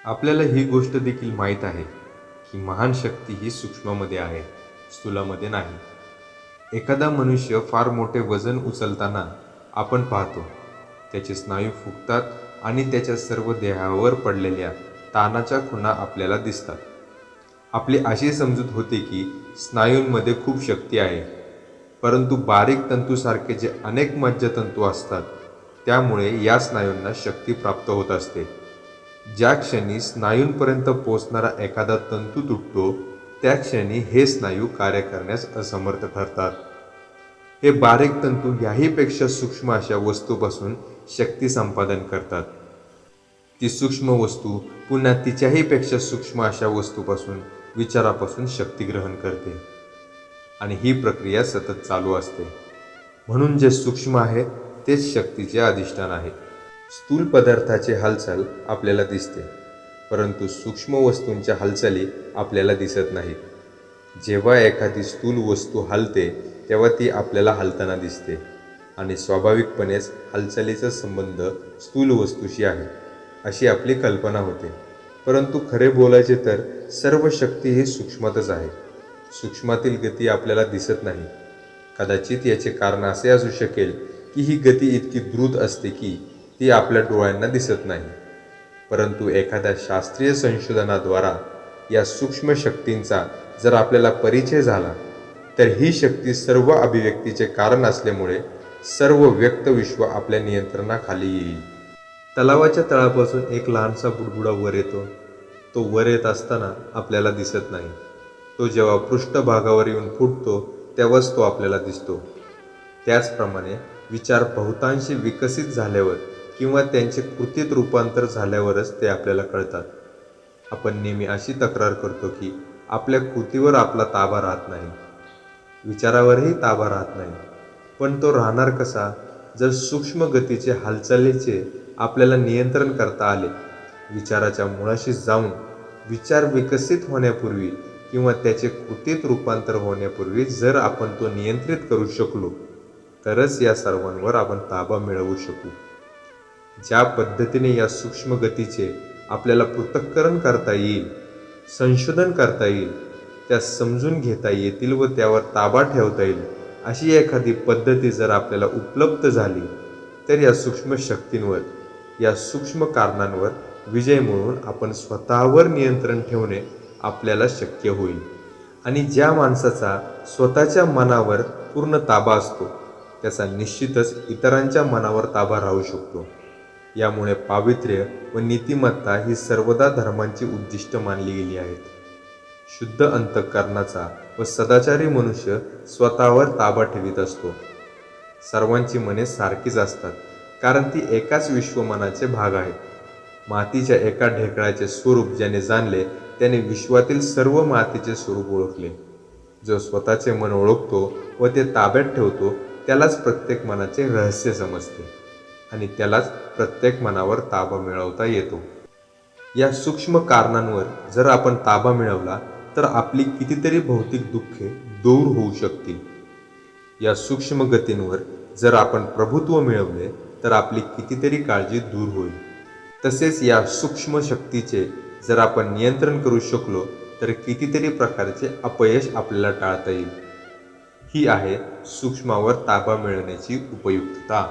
आपल्याला ही गोष्ट देखील माहीत आहे की महान शक्ती ही सूक्ष्मामध्ये आहे, स्थूलामध्ये नाही. एखादा मनुष्य फार मोठे वजन उचलताना आपण पाहतो. त्याचे स्नायू फुगतात आणि त्याच्या सर्व देहावर पडलेल्या ताणाच्या खुणा आपल्याला दिसतात. आपली अशी समजूत होते की स्नायूंमध्ये खूप शक्ती आहे, परंतु बारीक तंतूसारखे जे अनेक मज्जातंतू असतात, त्यामुळे या स्नायूंना शक्ती प्राप्त होत असते. ज्या क्षणी स्नायूंपर्यंत पोहोचणारा एखादा तंतू तुटतो, त्या क्षणी हे स्नायू कार्य करण्यास असमर्थ ठरतात. हे बारीक तंतू याहीपेक्षा सूक्ष्म अशा वस्तूपासून शक्ती संपादन करतात. ती सूक्ष्म वस्तू पुन्हा तिच्याही पेक्षा सूक्ष्म अशा वस्तूपासून, विचारापासून शक्ती ग्रहण करते आणि ही प्रक्रिया सतत चालू असते. म्हणून जे सूक्ष्म आहे तेच शक्तीचे अधिष्ठान आहे. स्थूल पदार्थाची हालचाल आपल्याला दिसते, परंतु सूक्ष्म वस्तूंच्या हालचाली आपल्याला दिसत नाहीत. जेव्हा एखादी स्थूल वस्तू हलते तेव्हा ती आपल्याला हलताना दिसते आणि स्वाभाविकपणेच हालचालीचा संबंध स्थूल वस्तूशी आहे अशी आपली कल्पना होते. परंतु खरे बोलायचे तर सर्व शक्ती ही सूक्ष्मातच आहे. सूक्ष्मातील गती आपल्याला दिसत नाही. कदाचित याचे कारण असे असू शकेल की ही गती इतकी द्रुत असते की ती आपल्या डोळ्यांना दिसत नाही. परंतु एखाद्या शास्त्रीय संशोधनाद्वारा या सूक्ष्म शक्तींचा जर आपल्याला परिचय झाला, तर ही शक्ती सर्व अभिव्यक्तीचे कारण असल्यामुळे सर्व व्यक्त विश्व आपल्या नियंत्रणाखाली येईल. तलावाच्या तळापासून एक लहानसा बुडबुडा वर येतो. तो वर येत असताना आपल्याला दिसत नाही. तो जेव्हा पृष्ठभागावर येऊन फुटतो तेव्हाच तो आपल्याला दिसतो. त्याचप्रमाणे विचार बहुतांशी विकसित झाल्यावर किंवा त्यांचे कृतीत रूपांतर झाल्यावरच ते आपल्याला कळतात. आपण नेहमी अशी तक्रार करतो की आपल्या कृतीवर आपला ताबा राहत नाही, विचारावरही ताबा राहत नाही. पण तो राहणार कसा जर सूक्ष्म गतीचे हालचालीचे आपल्याला नियंत्रण करता आले? विचाराच्या मुळाशी जाऊन विचार विकसित होण्यापूर्वी किंवा त्याचे कृतीत रूपांतर होण्यापूर्वी जर आपण तो नियंत्रित करू शकलो, तरच या सर्वांवर आपण ताबा मिळवू शकू. ज्या पद्धतीने या सूक्ष्म गतीचे आपल्याला पृथक्करण करता येईल, संशोधन करता येईल, त्या समजून घेता येतील व त्यावर ताबा ठेवता येईल, अशी एखादी पद्धती जर आपल्याला उपलब्ध झाली, तर या सूक्ष्म शक्तींवर, या सूक्ष्म कारणांवर विजय मिळवून आपण स्वतःवर नियंत्रण ठेवणे आपल्याला शक्य होईल. आणि ज्या माणसाचा स्वतःच्या मनावर पूर्ण ताबा असतो, त्याचा निश्चितच इतरांच्या मनावर ताबा राहू शकतो. यामुळे पावित्र्य व नीतिमत्ता ही सर्वदा धर्मांची उद्दिष्ट मानली गेली आहेत. शुद्ध अंतःकरणाचा व सदाचारी मनुष्य स्वतःवर ताबा ठेवीत असतो. सर्वांची मने सारखीच असतात, कारण ती एकाच विश्वमनाचे भाग आहेत. मातीच्या एका ढेकळाचे स्वरूप ज्याने जाणले त्याने विश्वातील सर्व मातीचे स्वरूप ओळखले. जो स्वतःचे मन ओळखतो व ते ताब्यात ठेवतो त्यालाच प्रत्येक मनाचे रहस्य समजते आणि त्यालाच प्रत्येक मनावर ताबा मिळवता येतो. या सूक्ष्म कारणांवर जर आपण ताबा मिळवला तर आपली कितीतरी भौतिक दुःखे दूर होऊ शकतील. या सूक्ष्म गतींवर जर आपण प्रभुत्व मिळवले तर आपली कितीतरी काळजी दूर होईल. तसेच या सूक्ष्म शक्तीचे जर आपण नियंत्रण करू शकलो तर कितीतरी प्रकारचे अपयश आपल्याला टाळता येईल. ही आहे सूक्ष्मावर ताबा मिळवण्याची उपयुक्तता.